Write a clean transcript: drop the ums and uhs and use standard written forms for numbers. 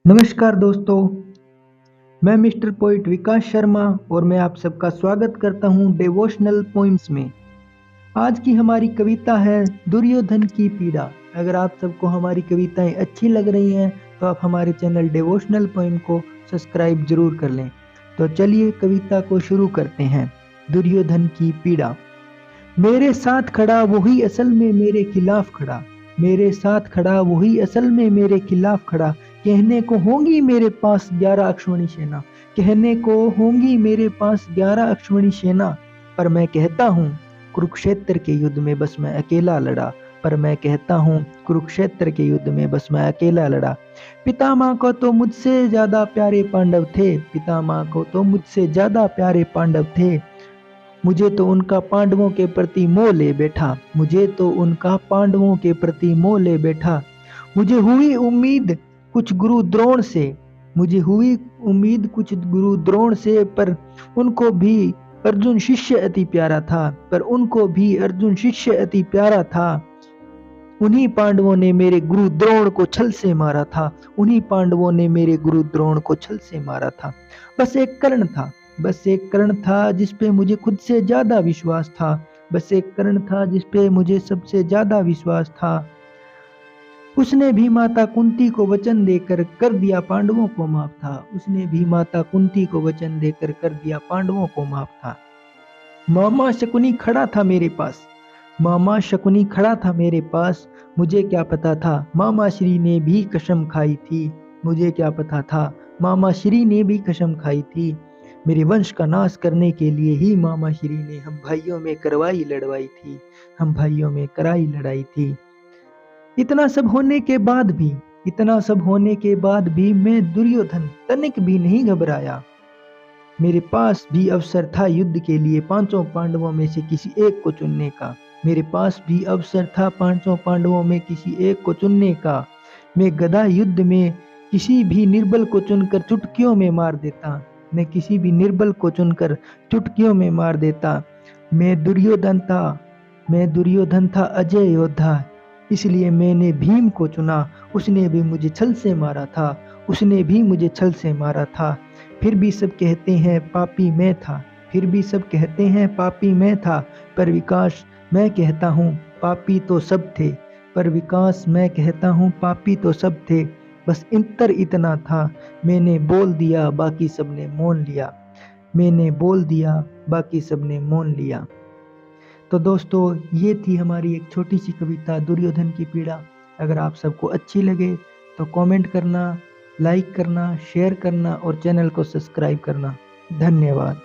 नमस्कार दोस्तों, मैं मिस्टर पोइट विकास शर्मा और मैं आप सबका स्वागत करता हूं डिवोशनल पोइम्स में। आज की हमारी कविता है दुर्योधन की पीड़ा। अगर आप सबको हमारी कविताएं अच्छी लग रही हैं तो आप हमारे चैनल डिवोशनल पोइम को सब्सक्राइब जरूर कर लें। तो चलिए कविता को शुरू करते हैं। दुर्योधन की पीड़ा। मेरे साथ खड़ा वही असल में मेरे खिलाफ खड़ा, मेरे साथ खड़ा वही असल में मेरे खिलाफ खड़ा। कहने को होंगी मेरे पास 11 अक्षौणी सेना, कहने को होंगी मेरे पास 11 अक्षौणी सेना। पर मैं कहता हूँ कुरुक्षेत्र के युद्ध में बस मैं अकेला लड़ा, पर मैं कहता हूँ कुरुक्षेत्र के युद्ध में बस मैं अकेला लड़ा। पितामह को तो मुझसे ज्यादा प्यारे पांडव थे, पितामह को तो मुझसे ज्यादा प्यारे पांडव थे। मुझे तो उनका पांडवों के प्रति मोह ले बैठा, मुझे तो उनका पांडवों के प्रति मोह ले बैठा। मुझे हुई उम्मीद कुछ गुरु द्रोण से, मुझे हुई उम्मीद कुछ गुरु द्रोण से, पर उनको भी अर्जुन शिष्य अति प्यारा था, पर उनको भी अर्जुन शिष्य अति प्यारा था। उन्हीं पांडवों ने मेरे गुरु द्रोण को छल से मारा था, उन्हीं पांडवों ने मेरे गुरु द्रोण को छल से मारा था। बस एक कर्ण था, बस एक कर्ण था जिस पे मुझे खुद से ज्यादा विश्वास था, बस एक कर्ण था जिस पे मुझे सबसे ज्यादा विश्वास था। उसने भी माता कुंती को वचन देकर कर दिया पांडवों को माफ था, उसने भी माता कुंती को वचन देकर कर दिया पांडवों को माफ था। मामा शकुनी खड़ा था मेरे पास, मामा शकुनी खड़ा था मेरे पास। मुझे क्या पता था मामा श्री ने भी कसम खाई थी, मुझे क्या पता था मामा श्री ने भी कसम खाई थी। मेरे वंश का नाश करने के लिए ही मामा श्री ने हम भाइयों में करवाई लड़वाई थी, हम भाइयों में कराई लड़ाई थी। इतना सब होने के बाद भी, इतना सब होने के बाद भी मैं दुर्योधन तनिक भी नहीं घबराया। मेरे पास भी अवसर था युद्ध के लिए पांचों पांडवों में से किसी एक को चुनने का, मेरे पास भी अवसर था पांचों पांडवों में किसी एक को चुनने का। मैं गदा युद्ध में किसी भी निर्बल को चुनकर चुटकियों में मार देता, मैं किसी भी निर्बल को चुनकर चुटकियों में मार देता। मैं दुर्योधन था, मैं दुर्योधन था अजय योद्धा, इसलिए मैंने भीम को चुना। उसने भी मुझे छल से मारा था, उसने भी मुझे छल से मारा था। फिर भी सब कहते हैं पापी मैं था, फिर भी सब कहते हैं पापी मैं था। पर विकास मैं कहता हूँ पापी तो सब थे, पर विकास मैं कहता हूँ पापी तो सब थे। बस इंतर इतना था, मैंने बोल दिया बाकी सबने मौन लिया, मैंने बोल दिया बाकी सबने मौन लिया। तो दोस्तों, ये थी हमारी एक छोटी सी कविता दुर्योधन की पीड़ा। अगर आप सबको अच्छी लगे तो कमेंट करना, लाइक करना, शेयर करना और चैनल को सब्सक्राइब करना। धन्यवाद।